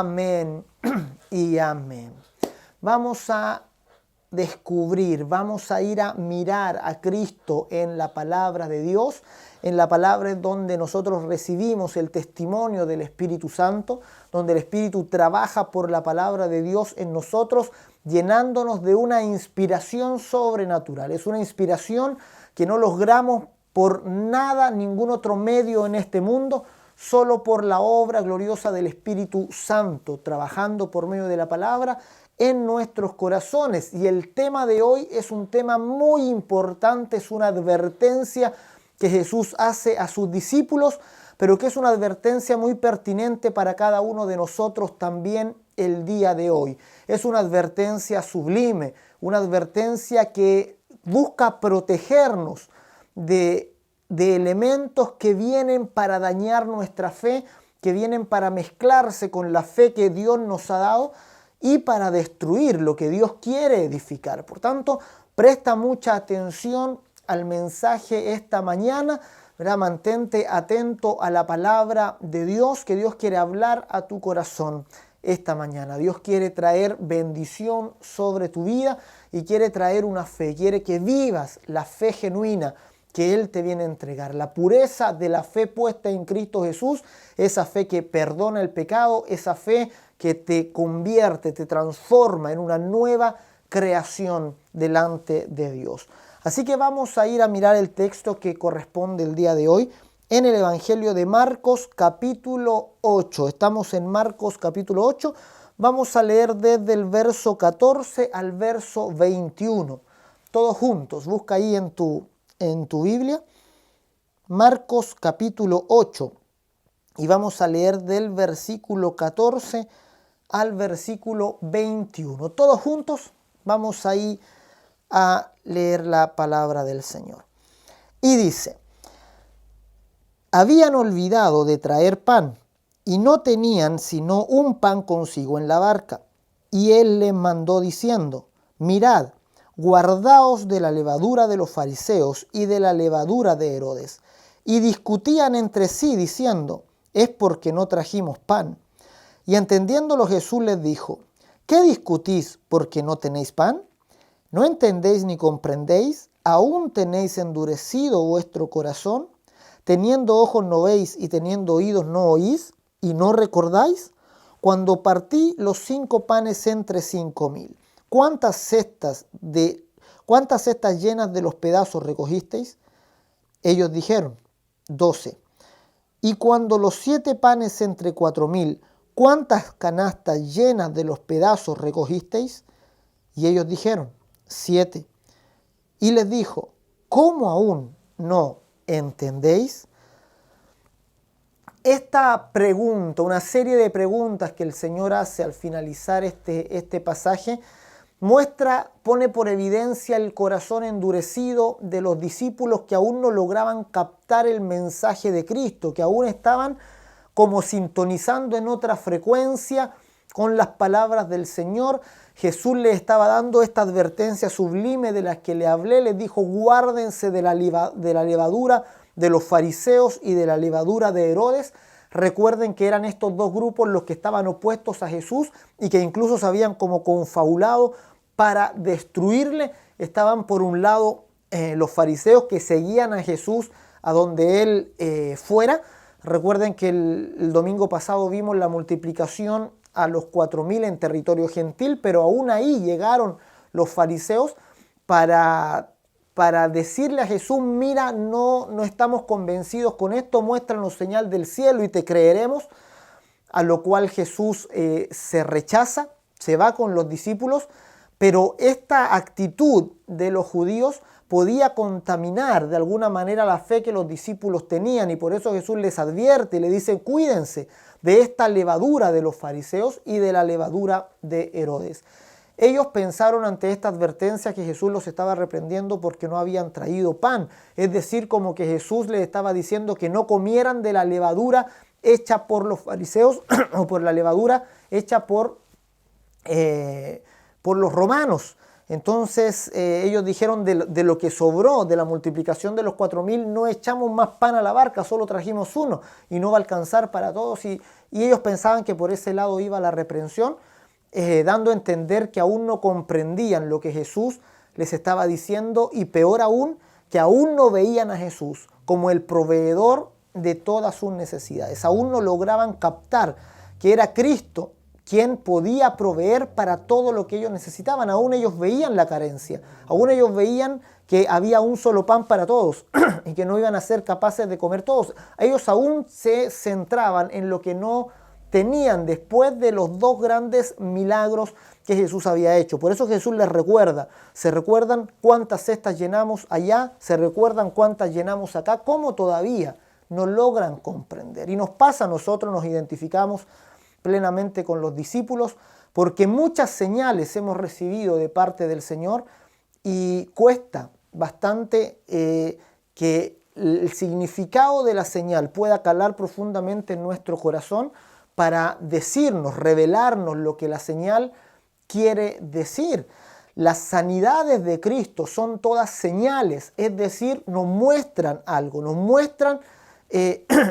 Amén y amén. Vamos a descubrir, vamos a ir a mirar a Cristo en la palabra de Dios. En la palabra es donde nosotros recibimos el testimonio del Espíritu Santo, donde el Espíritu trabaja por la palabra de Dios en nosotros, llenándonos de una inspiración sobrenatural. Es una inspiración que no logramos por nada, ningún otro medio en este mundo, solo por la obra gloriosa del Espíritu Santo, trabajando por medio de la palabra en nuestros corazones. Y el tema de hoy es un tema muy importante, es una advertencia que Jesús hace a sus discípulos, pero que es una advertencia muy pertinente para cada uno de nosotros también el día de hoy. Es una advertencia sublime, una advertencia que busca protegernos de elementos que vienen para dañar nuestra fe, que vienen para mezclarse con la fe que Dios nos ha dado y para destruir lo que Dios quiere edificar. Por tanto, presta mucha atención al mensaje esta mañana, ¿verdad? Mantente atento a la palabra de Dios, que Dios quiere hablar a tu corazón esta mañana. Dios quiere traer bendición sobre tu vida y quiere traer una fe, quiere que vivas la fe genuina que Él te viene a entregar, la pureza de la fe puesta en Cristo Jesús, esa fe que perdona el pecado, esa fe que te convierte, te transforma en una nueva creación delante de Dios. Así que vamos a ir a mirar el texto que corresponde el día de hoy en el Evangelio de Marcos capítulo 8. Estamos en Marcos capítulo 8. Vamos a leer desde el verso 14 al verso 21. Todos juntos, busca ahí en tu Biblia, Marcos capítulo 8, y vamos a leer del versículo 14 al versículo 21. Todos juntos vamos ahí a leer la palabra del Señor. Y dice: habían olvidado de traer pan, y no tenían sino un pan consigo en la barca. Y él les mandó diciendo: mirad, guardaos de la levadura de los fariseos y de la levadura de Herodes. Y discutían entre sí diciendo: es porque no trajimos pan. Y entendiéndolo Jesús les dijo: ¿qué discutís porque no tenéis pan? ¿No entendéis ni comprendéis? ¿Aún tenéis endurecido vuestro corazón? Teniendo ojos no veis y teniendo oídos no oís, y no recordáis. Cuando partí los 5 panes entre 5.000, ¿cuántas cestas llenas de los pedazos recogisteis? Ellos dijeron: 12. Y cuando los 7 panes entre 4.000, ¿cuántas canastas llenas de los pedazos recogisteis? Y ellos dijeron: 7. Y les dijo: ¿cómo aún no entendéis? Esta pregunta, una serie de preguntas que el Señor hace al finalizar este pasaje, pone por evidencia el corazón endurecido de los discípulos que aún no lograban captar el mensaje de Cristo, que aún estaban como sintonizando en otra frecuencia con las palabras del Señor. Jesús les estaba dando esta advertencia sublime de la que le hablé. Les dijo: guárdense de la levadura de los fariseos y de la levadura de Herodes. Recuerden que eran estos dos grupos los que estaban opuestos a Jesús y que incluso se habían como confabulado para destruirle. Estaban por un lado los fariseos que seguían a Jesús a donde él fuera. Recuerden que el domingo pasado vimos la multiplicación a los 4.000 en territorio gentil, pero aún ahí llegaron los fariseos para decirle a Jesús: mira, no estamos convencidos con esto, muéstranos señal del cielo y te creeremos. A lo cual Jesús se rechaza, se va con los discípulos, pero esta actitud de los judíos podía contaminar de alguna manera la fe que los discípulos tenían, y por eso Jesús les advierte y le dice: cuídense de esta levadura de los fariseos y de la levadura de Herodes. Ellos pensaron ante esta advertencia que Jesús los estaba reprendiendo porque no habían traído pan, es decir, como que Jesús les estaba diciendo que no comieran de la levadura hecha por los fariseos o por la levadura hecha por los romanos. Entonces ellos dijeron de lo que sobró de la multiplicación de los 4.000, no echamos más pan a la barca, solo trajimos uno y no va a alcanzar para todos. Y ellos pensaban que por ese lado iba la reprensión, dando a entender que aún no comprendían lo que Jesús les estaba diciendo, y peor aún, que aún no veían a Jesús como el proveedor de todas sus necesidades. Aún no lograban captar que era Cristo quien podía proveer para todo lo que ellos necesitaban. Aún ellos veían la carencia, aún ellos veían que había un solo pan para todos y que no iban a ser capaces de comer todos. Ellos aún se centraban en lo que no tenían después de los dos grandes milagros que Jesús había hecho. Por eso Jesús les recuerda, se recuerdan cuántas cestas llenamos allá, se recuerdan cuántas llenamos acá, cómo todavía no logran comprender. Y nos pasa a nosotros, nos identificamos plenamente con los discípulos, porque muchas señales hemos recibido de parte del Señor y cuesta bastante que el significado de la señal pueda calar profundamente en nuestro corazón para decirnos, revelarnos lo que la señal quiere decir. Las sanidades de Cristo son todas señales, es decir, nos muestran algo, nos muestran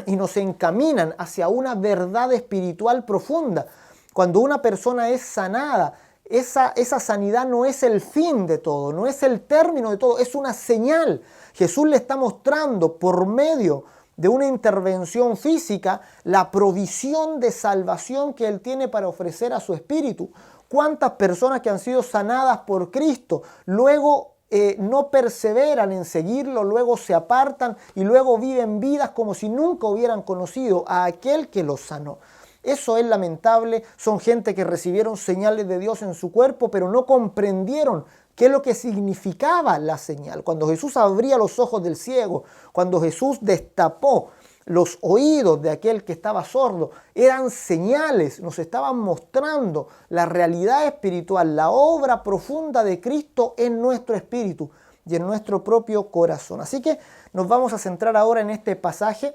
y nos encaminan hacia una verdad espiritual profunda. Cuando una persona es sanada, esa sanidad no es el fin de todo, no es el término de todo, es una señal. Jesús le está mostrando por medio de una intervención física la provisión de salvación que Él tiene para ofrecer a su espíritu. ¿Cuántas personas que han sido sanadas por Cristo luego no perseveran en seguirlo, luego se apartan y luego viven vidas como si nunca hubieran conocido a aquel que los sanó? Eso es lamentable. Son gente que recibieron señales de Dios en su cuerpo, pero no comprendieron qué es lo que significaba la señal. Cuando Jesús abría los ojos del ciego, cuando Jesús destapó los oídos de aquel que estaba sordo, eran señales, nos estaban mostrando la realidad espiritual, la obra profunda de Cristo en nuestro espíritu y en nuestro propio corazón. Así que nos vamos a centrar ahora en este pasaje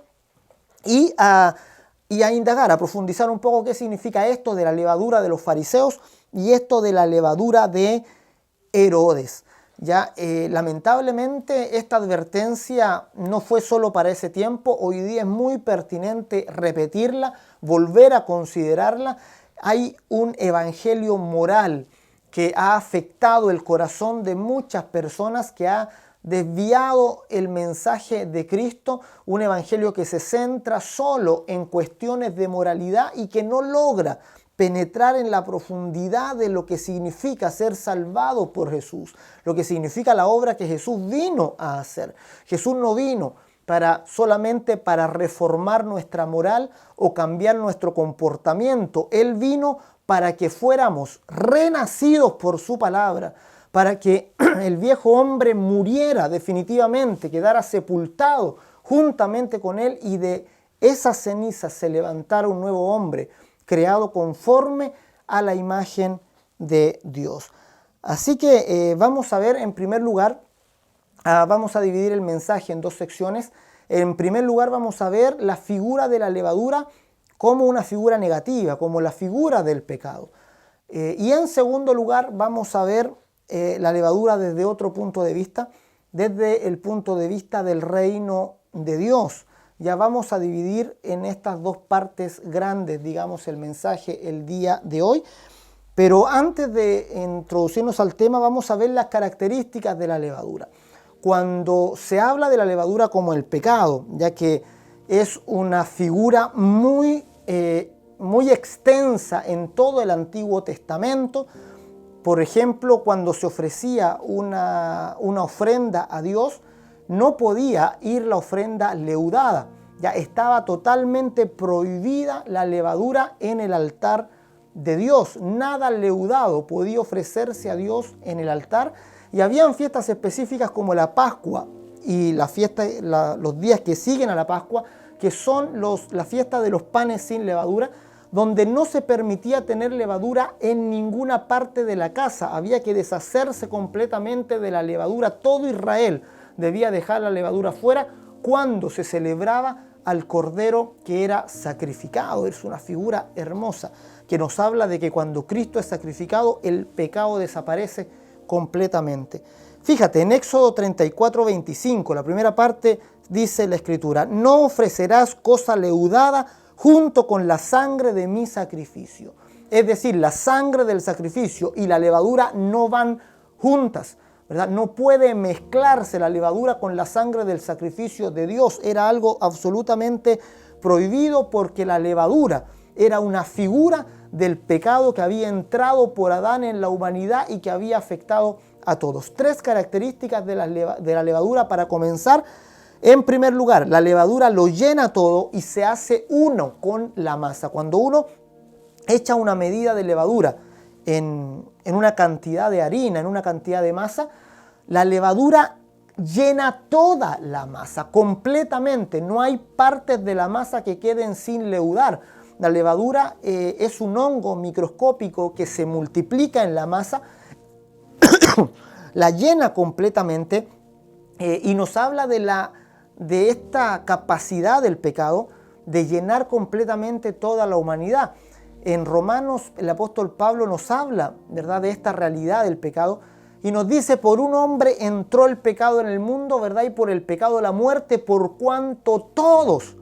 y a indagar, a profundizar un poco qué significa esto de la levadura de los fariseos y esto de la levadura de Herodes. Ya, lamentablemente esta advertencia no fue solo para ese tiempo, hoy día es muy pertinente repetirla, volver a considerarla. Hay un evangelio moral que ha afectado el corazón de muchas personas, que ha desviado el mensaje de Cristo, un evangelio que se centra solo en cuestiones de moralidad y que no logra penetrar en la profundidad de lo que significa ser salvado por Jesús, lo que significa la obra que Jesús vino a hacer. Jesús no vino solamente para reformar nuestra moral o cambiar nuestro comportamiento. Él vino para que fuéramos renacidos por su palabra, para que el viejo hombre muriera definitivamente, quedara sepultado juntamente con él y de esas cenizas se levantara un nuevo hombre, creado conforme a la imagen de Dios. Así que vamos a ver en primer lugar, vamos a dividir el mensaje en dos secciones. En primer lugar vamos a ver la figura de la levadura como una figura negativa, como la figura del pecado. Y en segundo lugar vamos a ver la levadura desde otro punto de vista, desde el punto de vista del reino de Dios. Ya vamos a dividir en estas dos partes grandes, digamos, el mensaje el día de hoy. Pero antes de introducirnos al tema, vamos a ver las características de la levadura. Cuando se habla de la levadura como el pecado, ya que es una figura muy extensa en todo el Antiguo Testamento. Por ejemplo, cuando se ofrecía una ofrenda a Dios, no podía ir la ofrenda leudada. Ya estaba totalmente prohibida la levadura en el altar de Dios. Nada leudado podía ofrecerse a Dios en el altar. Y habían fiestas específicas como la Pascua y los días que siguen a la Pascua, que son la fiesta de los panes sin levadura, donde no se permitía tener levadura en ninguna parte de la casa. Había que deshacerse completamente de la levadura. Todo Israel debía dejar la levadura fuera cuando se celebraba al Cordero que era sacrificado. Es una figura hermosa que nos habla de que cuando Cristo es sacrificado, el pecado desaparece completamente. Fíjate, en Éxodo 34:25, la primera parte dice la Escritura: no ofrecerás cosa leudada junto con la sangre de mi sacrificio. Es decir, la sangre del sacrificio y la levadura no van juntas, ¿verdad? No puede mezclarse la levadura con la sangre del sacrificio de Dios. Era algo absolutamente prohibido, porque la levadura era una figura del pecado que había entrado por Adán en la humanidad y que había afectado a todos. Tres características de la levadura para comenzar. En primer lugar, la levadura lo llena todo y se hace uno con la masa. Cuando uno echa una medida de levadura en una cantidad de harina, en una cantidad de masa, la levadura llena toda la masa completamente. No hay partes de la masa que queden sin leudar. La levadura es un hongo microscópico que se multiplica en la masa, la llena completamente, y nos habla de esta capacidad del pecado de llenar completamente toda la humanidad. En Romanos el apóstol Pablo nos habla, ¿verdad?, de esta realidad del pecado, y nos dice: por un hombre entró el pecado en el mundo, ¿verdad?, y por el pecado la muerte, por cuanto todos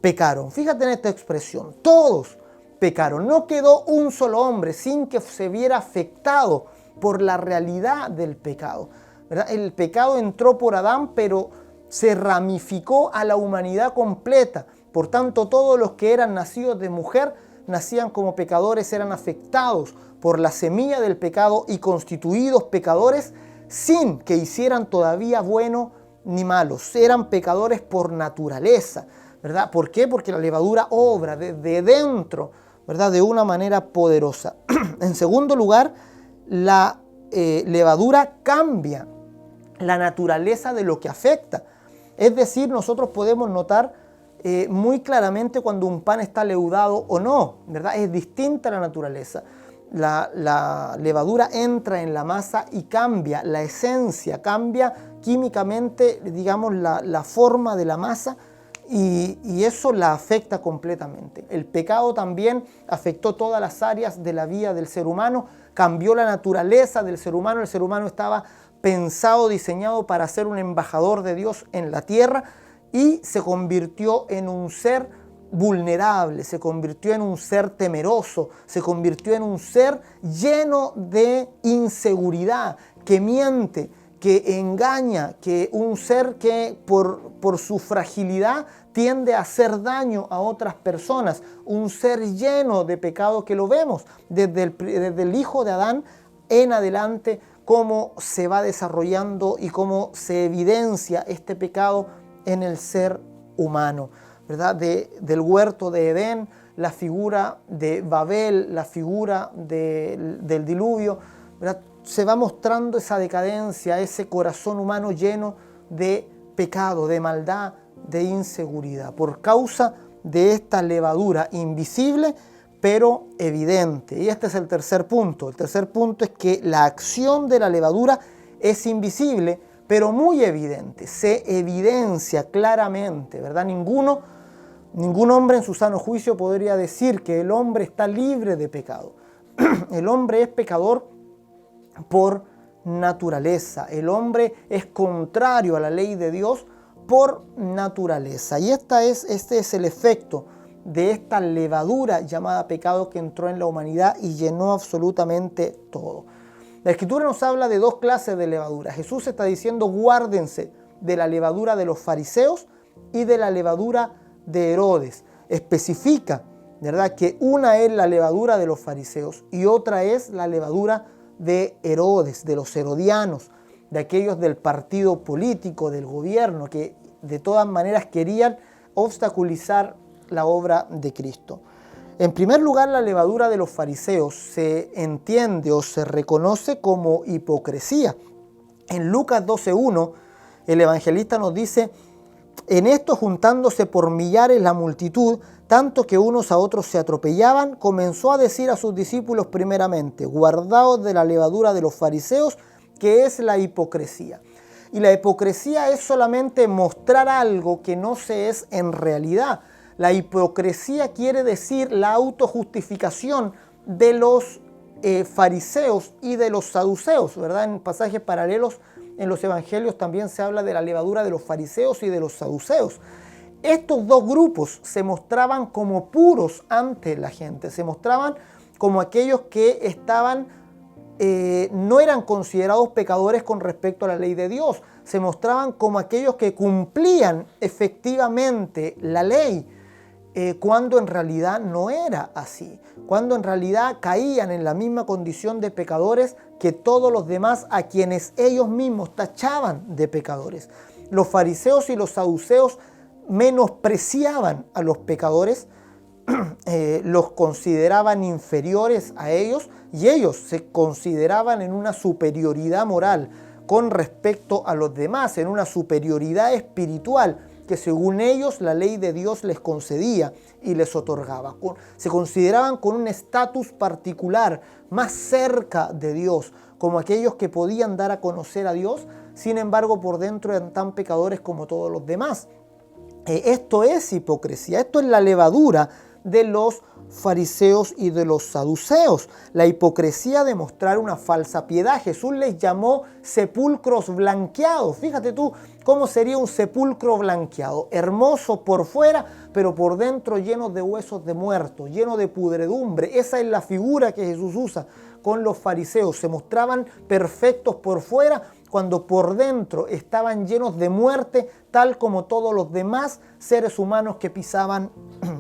pecaron. Fíjate en esta expresión: todos pecaron. No quedó un solo hombre sin que se viera afectado por la realidad del pecado, ¿verdad? El pecado entró por Adán, pero se ramificó a la humanidad completa. Por tanto, todos los que eran nacidos de mujer, nacían como pecadores, eran afectados por la semilla del pecado y constituidos pecadores sin que hicieran todavía bueno ni malos. Eran pecadores por naturaleza, ¿verdad? ¿Por qué? Porque la levadura obra desde dentro, ¿verdad?, de una manera poderosa. En segundo lugar, la levadura cambia la naturaleza de lo que afecta. Es decir, nosotros podemos notar muy claramente cuando un pan está leudado o no, ¿verdad? Es distinta la naturaleza. La levadura entra en la masa y cambia la esencia, cambia químicamente, digamos, la forma de la masa, y eso la afecta completamente. El pecado también afectó todas las áreas de la vida del ser humano, cambió la naturaleza del ser humano. El ser humano estaba pensado, diseñado para ser un embajador de Dios en la tierra, y se convirtió en un ser vulnerable, se convirtió en un ser temeroso, se convirtió en un ser lleno de inseguridad, que miente, que engaña, que un ser que por su fragilidad tiende a hacer daño a otras personas, un ser lleno de pecado que lo vemos desde el hijo de Adán en adelante, cómo se va desarrollando y cómo se evidencia este pecado en el ser humano, ¿verdad? Del huerto de Edén, la figura de Babel, la figura del diluvio, ¿verdad? Se va mostrando esa decadencia, ese corazón humano lleno de pecado, de maldad, de inseguridad, por causa de esta levadura invisible pero evidente. Y este es el tercer punto. El tercer punto es que la acción de la levadura es invisible pero muy evidente, se evidencia claramente, ¿verdad? Ningún hombre en su sano juicio podría decir que el hombre está libre de pecado. El hombre es pecador por naturaleza. El hombre es contrario a la ley de Dios por naturaleza. Y este es el efecto de esta levadura llamada pecado que entró en la humanidad y llenó absolutamente todo. La Escritura nos habla de dos clases de levadura. Jesús está diciendo: guárdense de la levadura de los fariseos y de la levadura de Herodes. Especifica, ¿verdad?, que una es la levadura de los fariseos y otra es la levadura de Herodes, de los herodianos, de aquellos del partido político, del gobierno, que de todas maneras querían obstaculizar la obra de Cristo. En primer lugar, la levadura de los fariseos se entiende o se reconoce como hipocresía. En Lucas 12:1, el evangelista nos dice: en esto, juntándose por millares la multitud, tanto que unos a otros se atropellaban, comenzó a decir a sus discípulos primeramente: guardaos de la levadura de los fariseos, que es la hipocresía. Y la hipocresía es solamente mostrar algo que no se es en realidad. La hipocresía quiere decir la autojustificación de los fariseos y de los saduceos, ¿verdad? En pasajes paralelos en los evangelios también se habla de la levadura de los fariseos y de los saduceos. Estos dos grupos se mostraban como puros ante la gente, se mostraban como aquellos que no eran considerados pecadores con respecto a la ley de Dios, se mostraban como aquellos que cumplían efectivamente la ley, cuando en realidad no era así, cuando en realidad caían en la misma condición de pecadores que todos los demás a quienes ellos mismos tachaban de pecadores. Los fariseos y los saduceos menospreciaban a los pecadores, los consideraban inferiores a ellos y ellos se consideraban en una superioridad moral con respecto a los demás, en una superioridad espiritual que según ellos la ley de Dios les concedía y les otorgaba. Se consideraban con un estatus particular, más cerca de Dios, como aquellos que podían dar a conocer a Dios, sin embargo por dentro eran tan pecadores como todos los demás. Esto es hipocresía, esto es la levadura de los fariseos y de los saduceos. La hipocresía de mostrar una falsa piedad. Jesús les llamó sepulcros blanqueados. Fíjate tú cómo sería un sepulcro blanqueado. Hermoso por fuera, pero por dentro lleno de huesos de muertos, lleno de pudredumbre. Esa es la figura que Jesús usa con los fariseos. Se mostraban perfectos por fuera, cuando por dentro estaban llenos de muerte, tal como todos los demás seres humanos que pisaban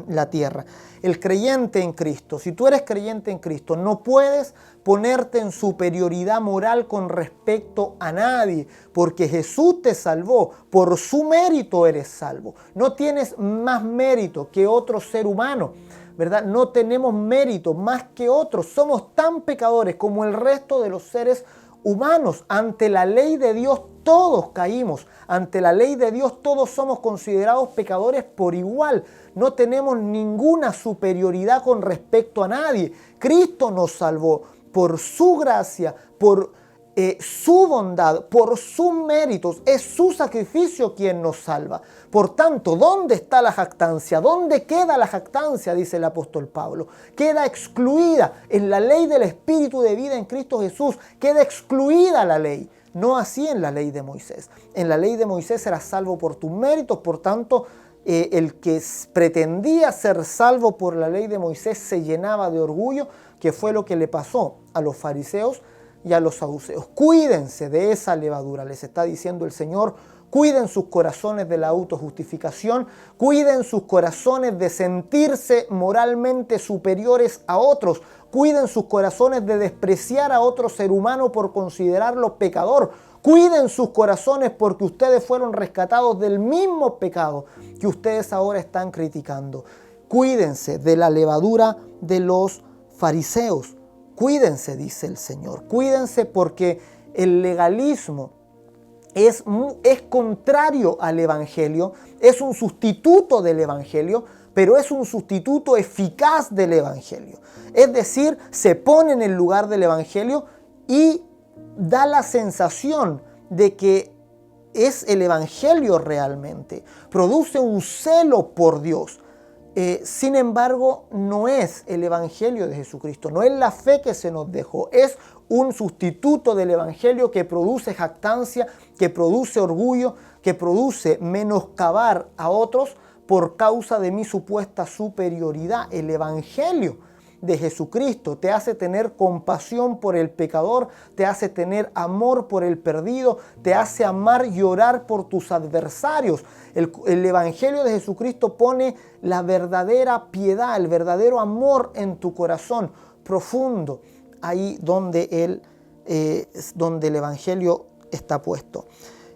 la tierra. El creyente en Cristo, si tú eres creyente en Cristo, no puedes ponerte en superioridad moral con respecto a nadie, porque Jesús te salvó, por su mérito eres salvo. No tienes más mérito que otro ser humano, ¿verdad? No tenemos mérito más que otros, somos tan pecadores como el resto de los seres humanos. Ante la ley de Dios todos caímos, ante la ley de Dios todos somos considerados pecadores por igual, no tenemos ninguna superioridad con respecto a nadie. Cristo nos salvó por su gracia, por su bondad, por sus méritos, es su sacrificio quien nos salva. Por tanto, ¿dónde está la jactancia? ¿Dónde queda la jactancia? Dice el apóstol Pablo. Queda excluida en la ley del Espíritu de vida en Cristo Jesús. Queda excluida la ley. No así en la ley de Moisés. En la ley de Moisés eras salvo por tus méritos, por tanto, el que pretendía ser salvo por la ley de Moisés se llenaba de orgullo, que fue lo que le pasó a los fariseos y a los saduceos. Cuídense de esa levadura, les está diciendo el Señor. Cuiden sus corazones de la autojustificación, cuiden sus corazones de sentirse moralmente superiores a otros, cuiden sus corazones de despreciar a otro ser humano por considerarlo pecador, cuiden sus corazones porque ustedes fueron rescatados del mismo pecado que ustedes ahora están criticando. Cuídense de la levadura de los fariseos. Cuídense, dice el Señor, cuídense porque el legalismo es contrario al Evangelio, es un sustituto del Evangelio, pero es un sustituto eficaz del Evangelio. Es decir, se pone en el lugar del Evangelio y da la sensación de que es el Evangelio realmente, produce un celo por Dios. Sin embargo, no es el Evangelio de Jesucristo, no es la fe que se nos dejó, es un sustituto del Evangelio que produce jactancia, que produce orgullo, que produce menoscabar a otros por causa de mi supuesta superioridad. El Evangelio de Jesucristo te hace tener compasión por el pecador, te hace tener amor por el perdido, te hace amar y orar por tus adversarios. El Evangelio de Jesucristo pone la verdadera piedad, el verdadero amor en tu corazón profundo, ahí donde el Evangelio está puesto.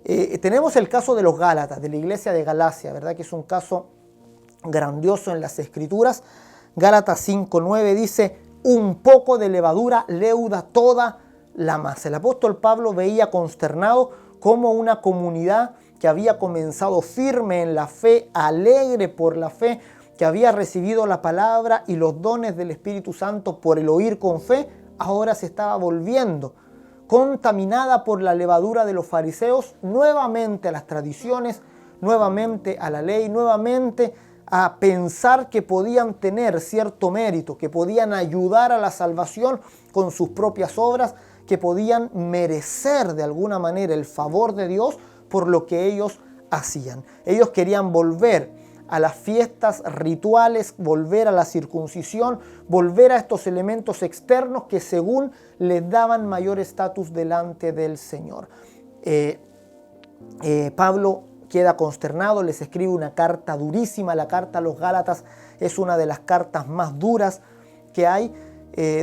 Tenemos el caso de los Gálatas, de la iglesia de Galacia, ¿verdad? Que es un caso grandioso en las Escrituras. Gálatas 5:9 dice, un poco de levadura leuda toda la masa. El apóstol Pablo veía consternado cómo una comunidad que había comenzado firme en la fe, alegre por la fe, que había recibido la palabra y los dones del Espíritu Santo por el oír con fe, ahora se estaba volviendo contaminada por la levadura de los fariseos, nuevamente a las tradiciones, nuevamente a la ley, nuevamente a pensar que podían tener cierto mérito, que podían ayudar a la salvación con sus propias obras, que podían merecer de alguna manera el favor de Dios por lo que ellos hacían. Ellos querían volver a las fiestas rituales, volver a la circuncisión, volver a estos elementos externos que según les daban mayor estatus delante del Señor. Pablo queda consternado, les escribe una carta durísima. La carta a los Gálatas es una de las cartas más duras que hay,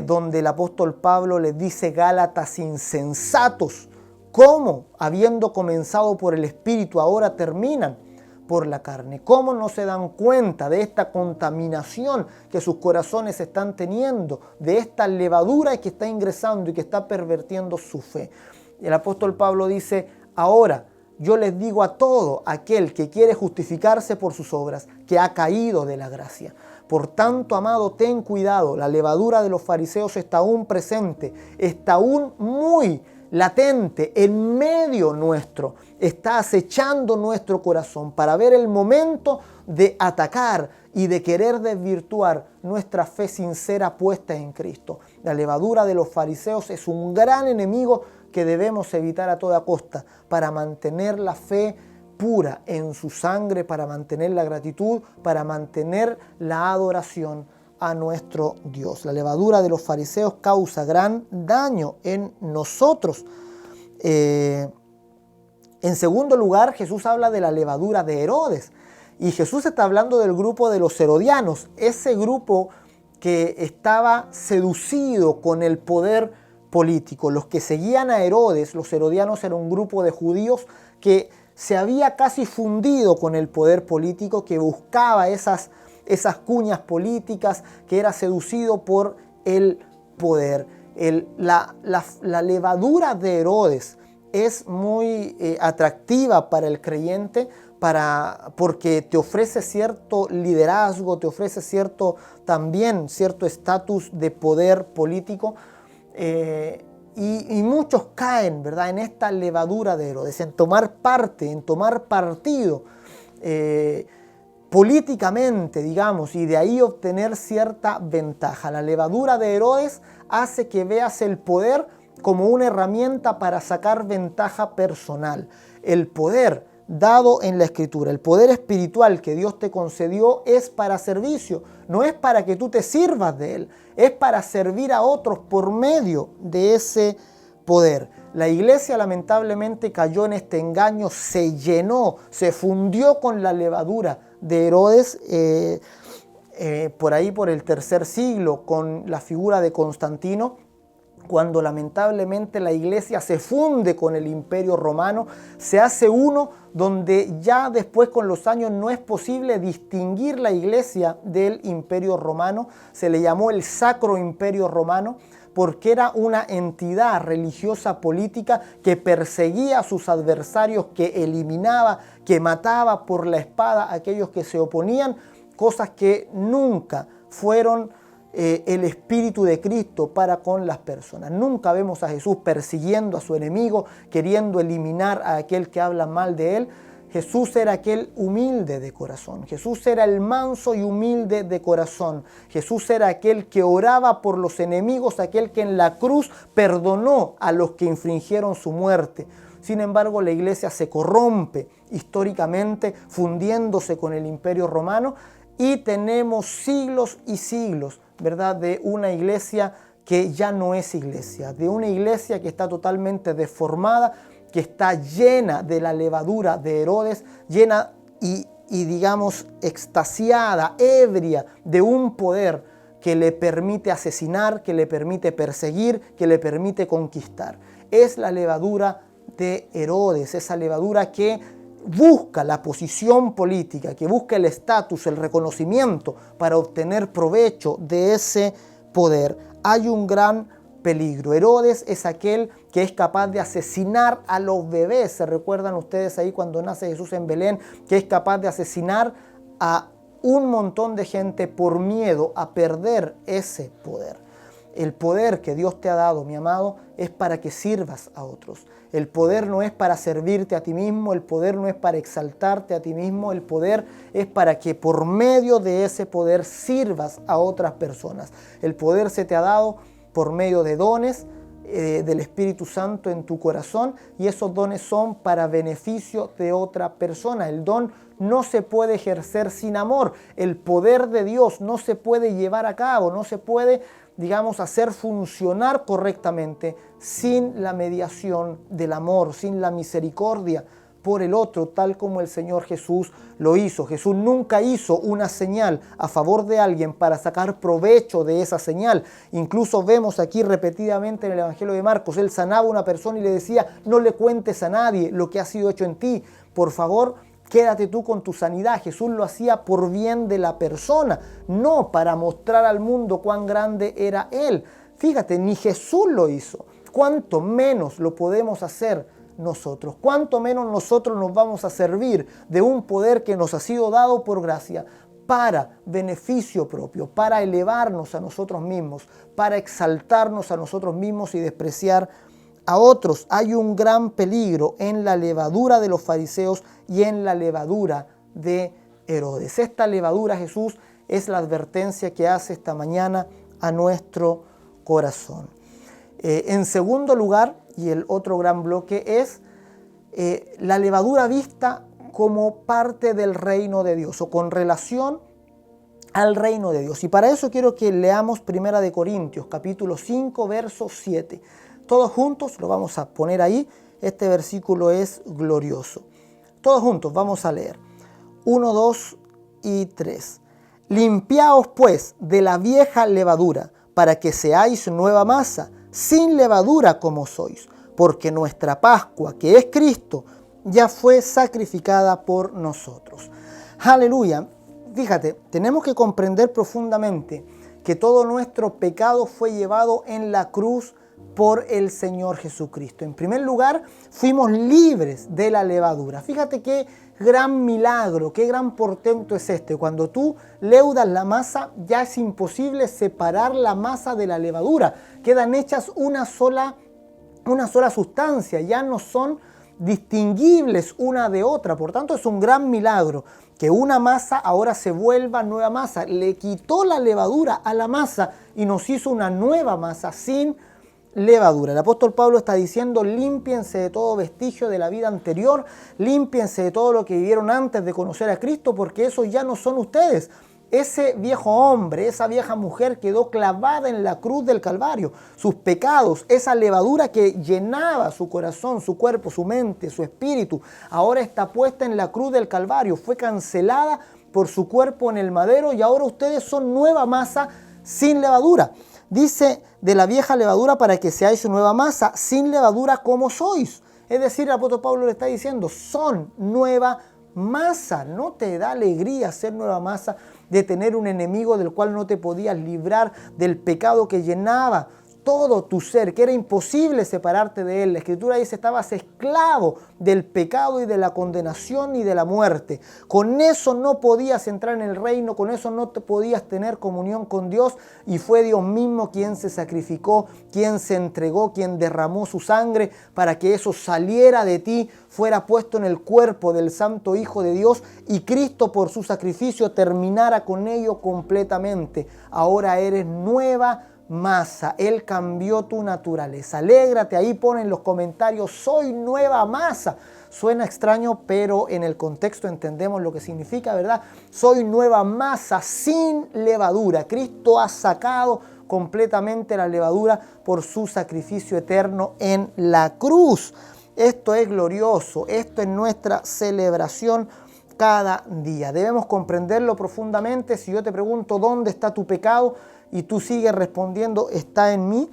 donde el apóstol Pablo les dice: Gálatas insensatos, ¿cómo, habiendo comenzado por el Espíritu, ahora terminan por la carne? ¿Cómo no se dan cuenta de esta contaminación que sus corazones están teniendo, de esta levadura que está ingresando y que está pervirtiendo su fe? El apóstol Pablo dice: ahora yo les digo a todo aquel que quiere justificarse por sus obras, que ha caído de la gracia. Por tanto, amado, ten cuidado, la levadura de los fariseos está aún presente, está aún muy latente en medio nuestro, está acechando nuestro corazón para ver el momento de atacar y de querer desvirtuar nuestra fe sincera puesta en Cristo. La levadura de los fariseos es un gran enemigo que debemos evitar a toda costa para mantener la fe pura en su sangre, para mantener la gratitud, para mantener la adoración a nuestro Dios. La levadura de los fariseos causa gran daño en nosotros. En segundo lugar, Jesús habla de la levadura de Herodes. Y Jesús está hablando del grupo de los herodianos, ese grupo que estaba seducido con el poder político. Los que seguían a Herodes, los herodianos, eran un grupo de judíos que se había casi fundido con el poder político, que buscaba esas cuñas políticas, que era seducido por el poder. La levadura de Herodes es muy atractiva para el creyente, porque te ofrece cierto liderazgo, te ofrece cierto estatus de poder político, y muchos caen, ¿verdad?, en esta levadura de Herodes, en tomar parte, en tomar partido políticamente, digamos, y de ahí obtener cierta ventaja. La levadura de Herodes hace que veas el poder como una herramienta para sacar ventaja personal. El poder dado en la Escritura, el poder espiritual que Dios te concedió, es para servicio, no es para que tú te sirvas de él, es para servir a otros por medio de ese poder. La iglesia lamentablemente cayó en este engaño, se llenó, se fundió con la levadura de Herodes, por ahí por el tercer siglo, con la figura de Constantino, cuando lamentablemente la iglesia se funde con el Imperio Romano, se hace uno donde ya después con los años no es posible distinguir la iglesia del Imperio Romano. Se le llamó el Sacro Imperio Romano porque era una entidad religiosa política que perseguía a sus adversarios, que eliminaba, que mataba por la espada a aquellos que se oponían, cosas que nunca fueron el espíritu de Cristo para con las personas. Nunca vemos a Jesús persiguiendo a su enemigo, queriendo eliminar a aquel que habla mal de él. Jesús era aquel humilde de corazón. Jesús era el manso y humilde de corazón. Jesús era aquel que oraba por los enemigos, aquel que en la cruz perdonó a los que infringieron su muerte. Sin embargo, la iglesia se corrompe históricamente, fundiéndose con el Imperio Romano, y tenemos siglos y siglos, ¿verdad?, de una iglesia que ya no es iglesia, de una iglesia que está totalmente deformada, que está llena de la levadura de Herodes, llena y digamos extasiada, ebria de un poder que le permite asesinar, que le permite perseguir, que le permite conquistar. Es la levadura de Herodes, esa levadura que busca la posición política, que busca el estatus, el reconocimiento para obtener provecho de ese poder. Hay un gran peligro. Herodes es aquel que es capaz de asesinar a los bebés. ¿Se recuerdan ustedes ahí cuando nace Jesús en Belén? Que es capaz de asesinar a un montón de gente por miedo a perder ese poder. El poder que Dios te ha dado, mi amado, es para que sirvas a otros. El poder no es para servirte a ti mismo, el poder no es para exaltarte a ti mismo, el poder es para que por medio de ese poder sirvas a otras personas. El poder se te ha dado por medio de dones del Espíritu Santo en tu corazón, y esos dones son para beneficio de otra persona. El don no se puede ejercer sin amor. El poder de Dios no se puede llevar a cabo, no se puede, hacer funcionar correctamente sin la mediación del amor, sin la misericordia por el otro, tal como el Señor Jesús lo hizo. Jesús nunca hizo una señal a favor de alguien para sacar provecho de esa señal. Incluso vemos aquí repetidamente en el Evangelio de Marcos, Él sanaba a una persona y le decía: no le cuentes a nadie lo que ha sido hecho en ti, por favor, quédate tú con tu sanidad. Jesús lo hacía por bien de la persona, no para mostrar al mundo cuán grande era Él. Fíjate, ni Jesús lo hizo. ¿Cuánto menos lo podemos hacer nosotros? ¿Cuánto menos nosotros nos vamos a servir de un poder que nos ha sido dado por gracia para beneficio propio, para elevarnos a nosotros mismos, para exaltarnos a nosotros mismos y despreciar a otros? Hay un gran peligro en la levadura de los fariseos y en la levadura de Herodes. Esta levadura, Jesús, es la advertencia que hace esta mañana a nuestro corazón. En segundo lugar, y el otro gran bloque, es la levadura vista como parte del reino de Dios o con relación al reino de Dios. Y para eso quiero que leamos 1 Corintios, capítulo 5, verso 7. Todos juntos lo vamos a poner ahí. Este versículo es glorioso. Todos juntos vamos a leer. 1, 2 y 3. Limpiaos pues de la vieja levadura, para que seáis nueva masa, sin levadura como sois, porque nuestra Pascua, que es Cristo, ya fue sacrificada por nosotros. Aleluya. Fíjate, tenemos que comprender profundamente que todo nuestro pecado fue llevado en la cruz por el Señor Jesucristo. En primer lugar, fuimos libres de la levadura. Fíjate qué gran milagro, qué gran portento es este. Cuando tú leudas la masa, ya es imposible separar la masa de la levadura. Quedan hechas una sola sustancia, ya no son distinguibles una de otra. Por tanto, es un gran milagro que una masa ahora se vuelva nueva masa. Le quitó la levadura a la masa y nos hizo una nueva masa sin levadura. El apóstol Pablo está diciendo: límpiense de todo vestigio de la vida anterior, límpiense de todo lo que vivieron antes de conocer a Cristo, porque esos ya no son ustedes. Ese viejo hombre, esa vieja mujer quedó clavada en la cruz del Calvario. Sus pecados, esa levadura que llenaba su corazón, su cuerpo, su mente, su espíritu, ahora está puesta en la cruz del Calvario. Fue cancelada por su cuerpo en el madero y ahora ustedes son nueva masa sin levadura. Dice: de la vieja levadura, para que seáis nueva masa, sin levadura como sois. Es decir, el apóstol Pablo le está diciendo: son nueva masa. ¿No te da alegría ser nueva masa, de tener un enemigo del cual no te podías librar, del pecado que llenaba todo tu ser, que era imposible separarte de él? La Escritura dice: estabas esclavo del pecado y de la condenación y de la muerte. Con eso no podías entrar en el reino, con eso no te podías tener comunión con Dios, y fue Dios mismo quien se sacrificó, quien se entregó, quien derramó su sangre para que eso saliera de ti, fuera puesto en el cuerpo del Santo Hijo de Dios, y Cristo por su sacrificio terminara con ello completamente. Ahora eres nueva masa. Él cambió tu naturaleza. Alégrate. Ahí ponen los comentarios: soy nueva masa. Suena extraño, pero en el contexto entendemos lo que significa, ¿verdad? Soy nueva masa sin levadura. Cristo ha sacado completamente la levadura por su sacrificio eterno en la cruz. Esto es glorioso. Esto es nuestra celebración cada día. Debemos comprenderlo profundamente. Si yo te pregunto: ¿dónde está tu pecado?, y tú sigues respondiendo: está en mí,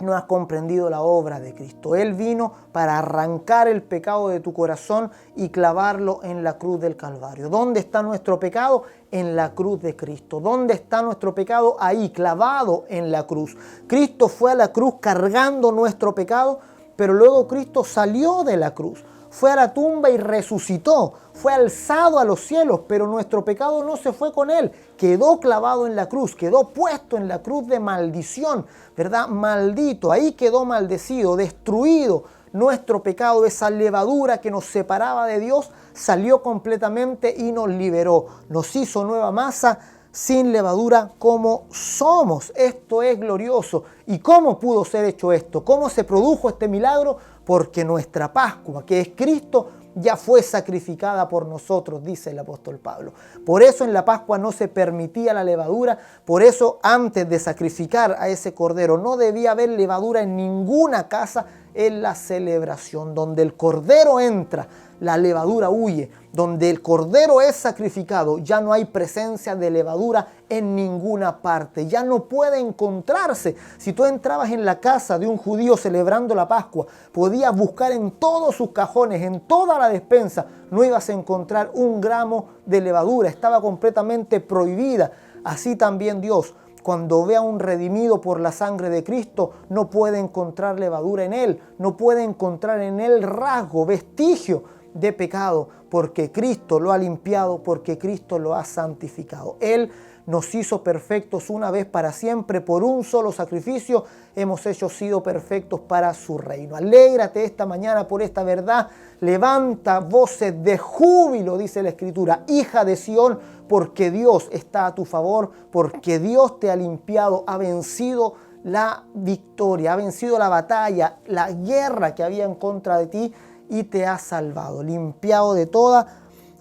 no has comprendido la obra de Cristo. Él vino para arrancar el pecado de tu corazón y clavarlo en la cruz del Calvario. ¿Dónde está nuestro pecado? En la cruz de Cristo. ¿Dónde está nuestro pecado? Ahí, clavado en la cruz. Cristo fue a la cruz cargando nuestro pecado, pero luego Cristo salió de la cruz. fue a la tumba y resucitó, fue alzado a los cielos, pero nuestro pecado no se fue con él, quedó clavado en la cruz, quedó puesto en la cruz de maldición, ¿verdad? Maldito, ahí quedó maldecido, destruido. Nuestro pecado, esa levadura que nos separaba de Dios, salió completamente y nos liberó. Nos hizo nueva masa sin levadura como somos. Esto es glorioso. ¿Y cómo pudo ser hecho esto? ¿Cómo se produjo este milagro? Porque nuestra Pascua, que es Cristo, ya fue sacrificada por nosotros, dice el apóstol Pablo. Por eso en la Pascua no se permitía la levadura, por eso antes de sacrificar a ese cordero no debía haber levadura en ninguna casa en la celebración. Donde el cordero entra, la levadura huye. Donde el cordero es sacrificado, ya no hay presencia de levadura en ninguna parte. Ya no puede encontrarse. Si tú entrabas en la casa de un judío celebrando la Pascua, podías buscar en todos sus cajones, en toda la despensa, no ibas a encontrar un gramo de levadura. Estaba completamente prohibida. Así también Dios, cuando ve a un redimido por la sangre de Cristo, no puede encontrar levadura en él, no puede encontrar en él rasgo, vestigio de pecado, porque Cristo lo ha limpiado, porque Cristo lo ha santificado. Él nos hizo perfectos una vez para siempre, por un solo sacrificio hemos sido perfectos para su reino. Alégrate esta mañana por esta verdad, levanta voces de júbilo, dice la Escritura, hija de Sión, porque Dios está a tu favor, porque Dios te ha limpiado, ha vencido la victoria, ha vencido la batalla, la guerra que había en contra de ti y te ha salvado, limpiado de toda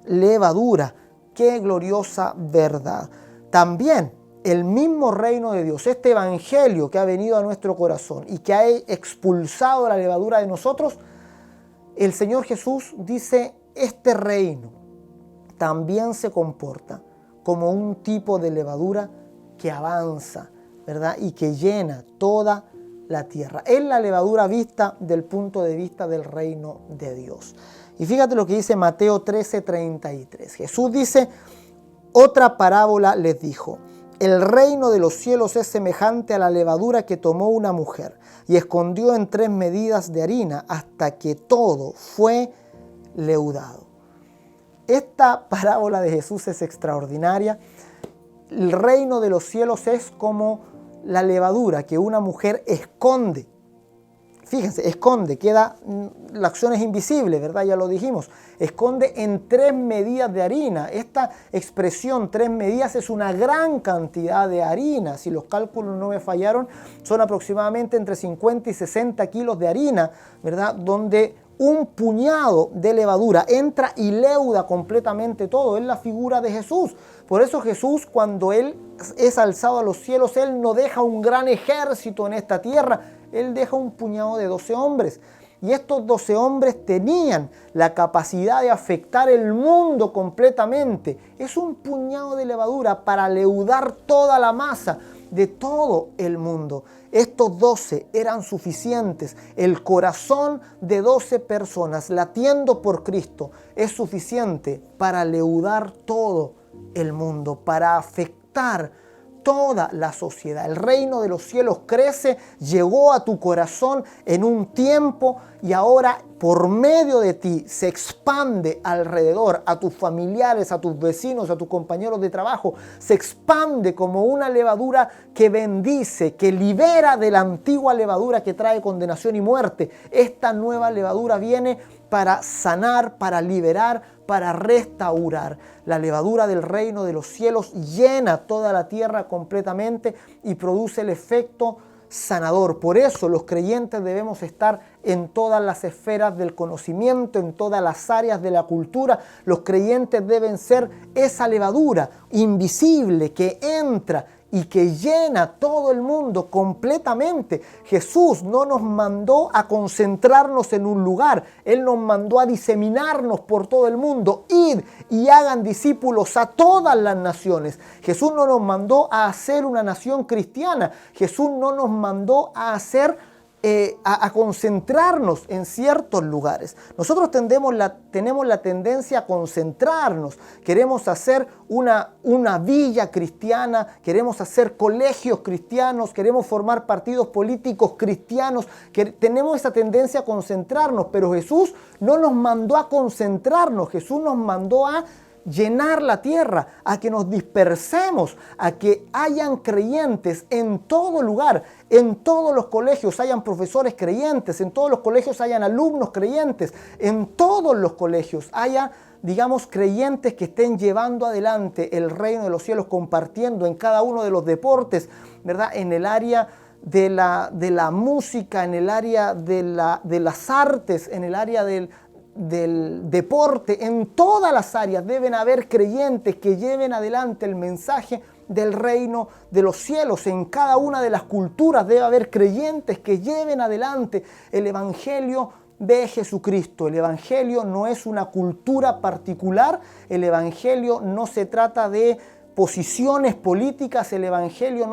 levadura. Qué gloriosa verdad. También el mismo reino de Dios, este evangelio que ha venido a nuestro corazón y que ha expulsado la levadura de nosotros, el Señor Jesús dice, este reino también se comporta como un tipo de levadura que avanza, ¿verdad? Y que llena toda la tierra. Es la levadura vista del punto de vista del reino de Dios. Y fíjate lo que dice Mateo 13:33. Jesús dice, otra parábola les dijo, el reino de los cielos es semejante a la levadura que tomó una mujer y escondió en 3 medidas de harina hasta que todo fue leudado. Esta parábola de Jesús es extraordinaria. El reino de los cielos es como la levadura que una mujer esconde. Fíjense, esconde, la acción es invisible, ¿verdad? Ya lo dijimos. Esconde en 3 medidas de harina. Esta expresión 3 medidas es una gran cantidad de harina. Si los cálculos no me fallaron, son aproximadamente entre 50 y 60 kilos de harina, ¿verdad? Donde un puñado de levadura entra y leuda completamente todo. Es la figura de Jesús. Por eso Jesús, cuando Él es alzado a los cielos, Él no deja un gran ejército en esta tierra. Él deja un puñado de 12 hombres. Y estos 12 hombres tenían la capacidad de afectar el mundo completamente. Es un puñado de levadura para leudar toda la masa de todo el mundo. Estos 12 eran suficientes. El corazón de 12 personas latiendo por Cristo es suficiente para leudar todo el mundo, para afectar toda la sociedad. El reino de los cielos crece, llegó a tu corazón en un tiempo y ahora por medio de ti se expande alrededor, a tus familiares, a tus vecinos, a tus compañeros de trabajo. Se expande como una levadura que bendice, que libera de la antigua levadura que trae condenación y muerte. Esta nueva levadura viene para sanar, para liberar, para restaurar. La levadura del reino de los cielos llena toda la tierra completamente y produce el efecto sanador. Por eso los creyentes debemos estar en todas las esferas del conocimiento, en todas las áreas de la cultura. Los creyentes deben ser esa levadura invisible que entra y que llena todo el mundo completamente. Jesús no nos mandó a concentrarnos en un lugar. Él nos mandó a diseminarnos por todo el mundo. Id y hagan discípulos a todas las naciones. Jesús no nos mandó a hacer una nación cristiana. Jesús no nos mandó a hacer a concentrarnos en ciertos lugares. Nosotros tenemos la tendencia a concentrarnos. Queremos hacer una villa cristiana, queremos hacer colegios cristianos, queremos formar partidos políticos cristianos. Tenemos esa tendencia a concentrarnos, pero Jesús no nos mandó a concentrarnos. Jesús nos mandó a llenar la tierra, a que nos dispersemos, a que hayan creyentes en todo lugar, en todos los colegios hayan profesores creyentes, en todos los colegios hayan alumnos creyentes, en todos los colegios haya, digamos, creyentes que estén llevando adelante el reino de los cielos, compartiendo en cada uno de los deportes, ¿verdad? En el área de la música, en el área de las artes, en el área del deporte, en todas las áreas deben haber creyentes que lleven adelante el mensaje del reino de los cielos. En cada una de las culturas debe haber creyentes que lleven adelante el evangelio de Jesucristo. El evangelio no es una cultura particular, el evangelio no se trata de posiciones políticas, el evangelio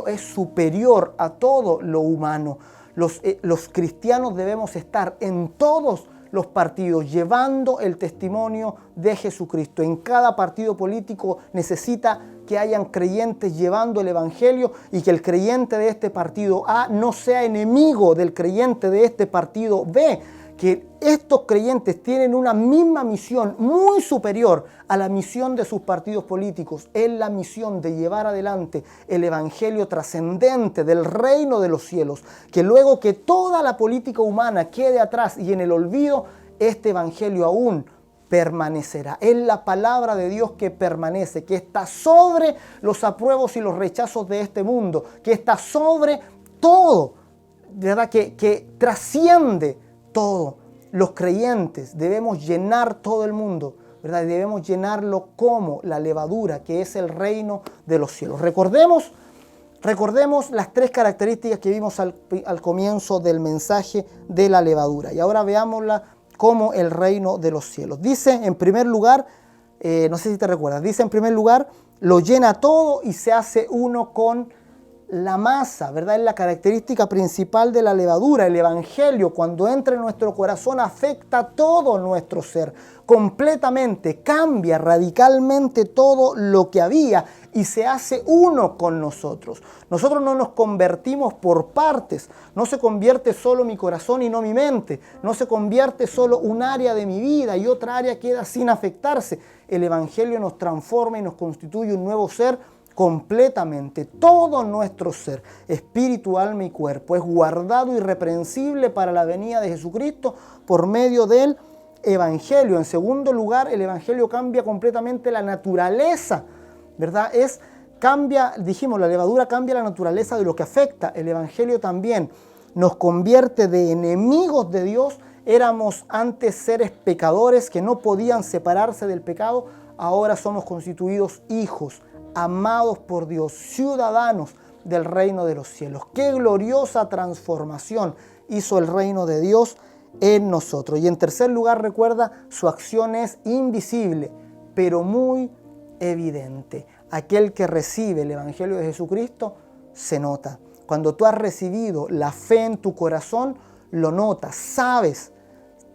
es superior a todo lo humano. Los cristianos debemos estar en todos los partidos llevando el testimonio de Jesucristo. En cada partido político necesita que hayan creyentes llevando el evangelio y que el creyente de este partido A no sea enemigo del creyente de este partido B. Que estos creyentes tienen una misma misión muy superior a la misión de sus partidos políticos. Es la misión de llevar adelante el evangelio trascendente del reino de los cielos. Que luego que toda la política humana quede atrás y en el olvido, este evangelio aún permanecerá. Es la palabra de Dios que permanece, que está sobre los apruebos y los rechazos de este mundo, que está sobre todo, ¿verdad? Que trasciende todo. Los creyentes debemos llenar todo el mundo, ¿verdad? Debemos llenarlo como la levadura, que es el reino de los cielos. Recordemos las tres características que vimos al comienzo del mensaje de la levadura. Y ahora veámosla como el reino de los cielos. Dice en primer lugar, no sé si te recuerdas, dice en primer lugar, lo llena todo y se hace uno con la masa, ¿verdad? Es la característica principal de la levadura. El evangelio, cuando entra en nuestro corazón, afecta todo nuestro ser completamente, cambia radicalmente todo lo que había y se hace uno con nosotros. Nosotros no nos convertimos por partes, no se convierte solo mi corazón y no mi mente, no se convierte solo un área de mi vida y otra área queda sin afectarse. El evangelio nos transforma y nos constituye un nuevo ser completamente. Todo nuestro ser, espíritu, alma y cuerpo, es guardado irreprensible para la venida de Jesucristo por medio del evangelio. En segundo lugar, el evangelio cambia completamente la naturaleza, ¿verdad? Dijimos, la levadura cambia la naturaleza de lo que afecta. El evangelio también nos convierte de enemigos de Dios. Éramos antes seres pecadores que no podían separarse del pecado. Ahora somos constituidos hijos, amados por Dios, ciudadanos del reino de los cielos. Qué gloriosa transformación hizo el reino de Dios en nosotros. Y en tercer lugar, recuerda, su acción es invisible, pero muy evidente. Aquel que recibe el evangelio de Jesucristo se nota. Cuando tú has recibido la fe en tu corazón, lo notas, sabes.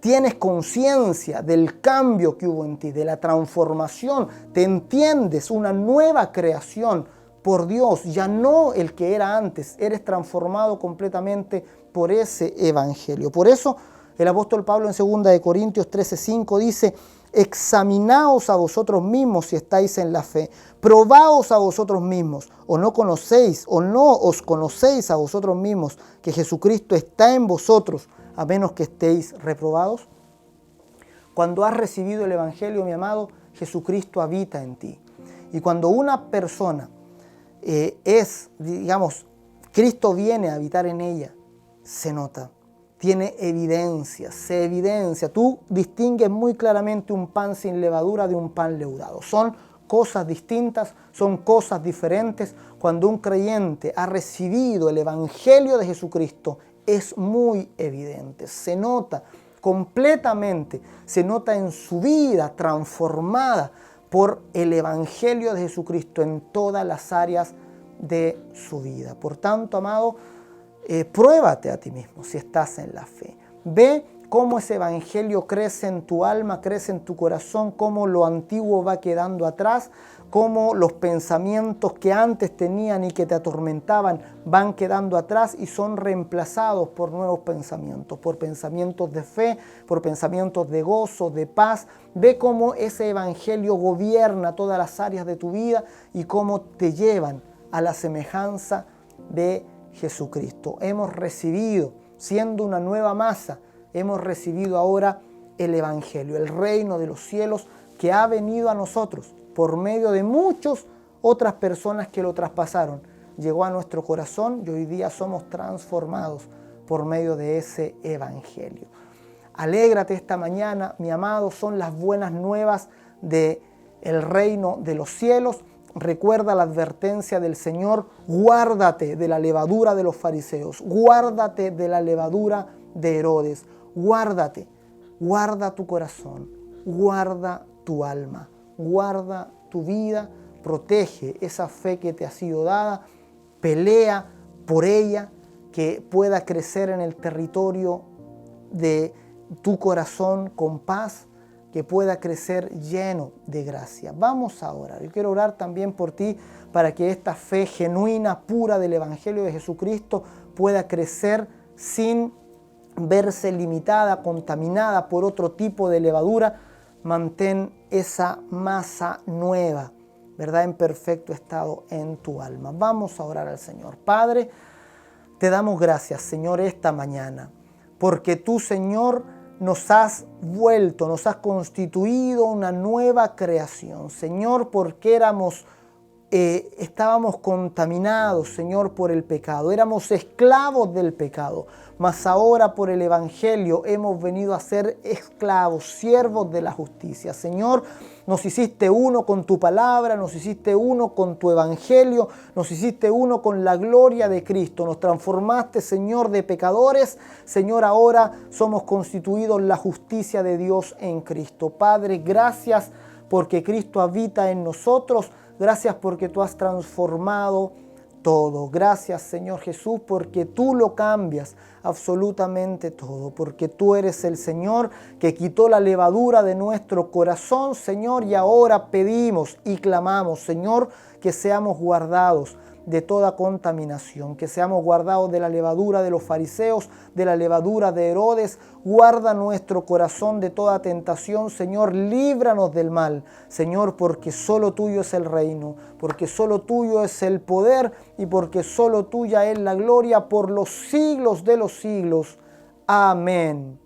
Tienes conciencia del cambio que hubo en ti, de la transformación. Te entiendes una nueva creación por Dios, ya no el que era antes. Eres transformado completamente por ese evangelio. Por eso el apóstol Pablo en 2 Corintios 13:5 dice: examinaos a vosotros mismos si estáis en la fe. Probaos a vosotros mismos, o no os conocéis a vosotros mismos que Jesucristo está en vosotros, a menos que estéis reprobados. Cuando has recibido el evangelio, mi amado, Jesucristo habita en ti. Y cuando una persona Cristo viene a habitar en ella, se nota, tiene evidencia, se evidencia. Tú distingues muy claramente un pan sin levadura de un pan leudado. Son cosas distintas, son cosas diferentes. Cuando un creyente ha recibido el evangelio de Jesucristo, es muy evidente, se nota completamente, se nota en su vida transformada por el evangelio de Jesucristo en todas las áreas de su vida. Por tanto, amado, Pruébate a ti mismo si estás en la fe. Ve cómo ese evangelio crece en tu alma, crece en tu corazón, cómo lo antiguo va quedando atrás, cómo los pensamientos que antes tenían y que te atormentaban van quedando atrás y son reemplazados por nuevos pensamientos, por pensamientos de fe, por pensamientos de gozo, de paz. Ve cómo ese evangelio gobierna todas las áreas de tu vida y cómo te llevan a la semejanza de Jesucristo. Hemos recibido, siendo una nueva masa, hemos recibido ahora el evangelio, el reino de los cielos que ha venido a nosotros por medio de muchas otras personas que lo traspasaron. Llegó a nuestro corazón y hoy día somos transformados por medio de ese evangelio. Alégrate esta mañana, mi amado, son las buenas nuevas del reino de los cielos. Recuerda la advertencia del Señor: guárdate de la levadura de los fariseos, guárdate de la levadura de Herodes, guárdate, guarda tu corazón, guarda tu alma, guarda tu vida, protege esa fe que te ha sido dada, pelea por ella, que pueda crecer en el territorio de tu corazón con paz, que pueda crecer lleno de gracia. Vamos a orar. Yo quiero orar también por ti para que esta fe genuina, pura del Evangelio de Jesucristo pueda crecer sin verse limitada, contaminada por otro tipo de levadura. Mantén esa masa nueva, ¿verdad?, en perfecto estado en tu alma. Vamos a orar al Señor. Padre, te damos gracias, Señor, esta mañana, porque tú, Señor, nos has vuelto, nos has constituido una nueva creación. Señor, porque estábamos contaminados, Señor, por el pecado. Éramos esclavos del pecado. Mas ahora por el Evangelio hemos venido a ser esclavos, siervos de la justicia. Señor, nos hiciste uno con tu palabra, nos hiciste uno con tu Evangelio, nos hiciste uno con la gloria de Cristo. Nos transformaste, Señor, de pecadores. Señor, ahora somos constituidos la justicia de Dios en Cristo. Padre, gracias porque Cristo habita en nosotros. Gracias porque tú has transformado todo. Gracias, Señor Jesús, porque tú lo cambias absolutamente todo, porque tú eres el Señor que quitó la levadura de nuestro corazón, Señor, y ahora pedimos y clamamos, Señor, que seamos guardados de toda contaminación, que seamos guardados de la levadura de los fariseos, de la levadura de Herodes. Guarda nuestro corazón de toda tentación, Señor, líbranos del mal, Señor, porque solo tuyo es el reino, porque solo tuyo es el poder y porque solo tuya es la gloria por los siglos de los siglos. Amén.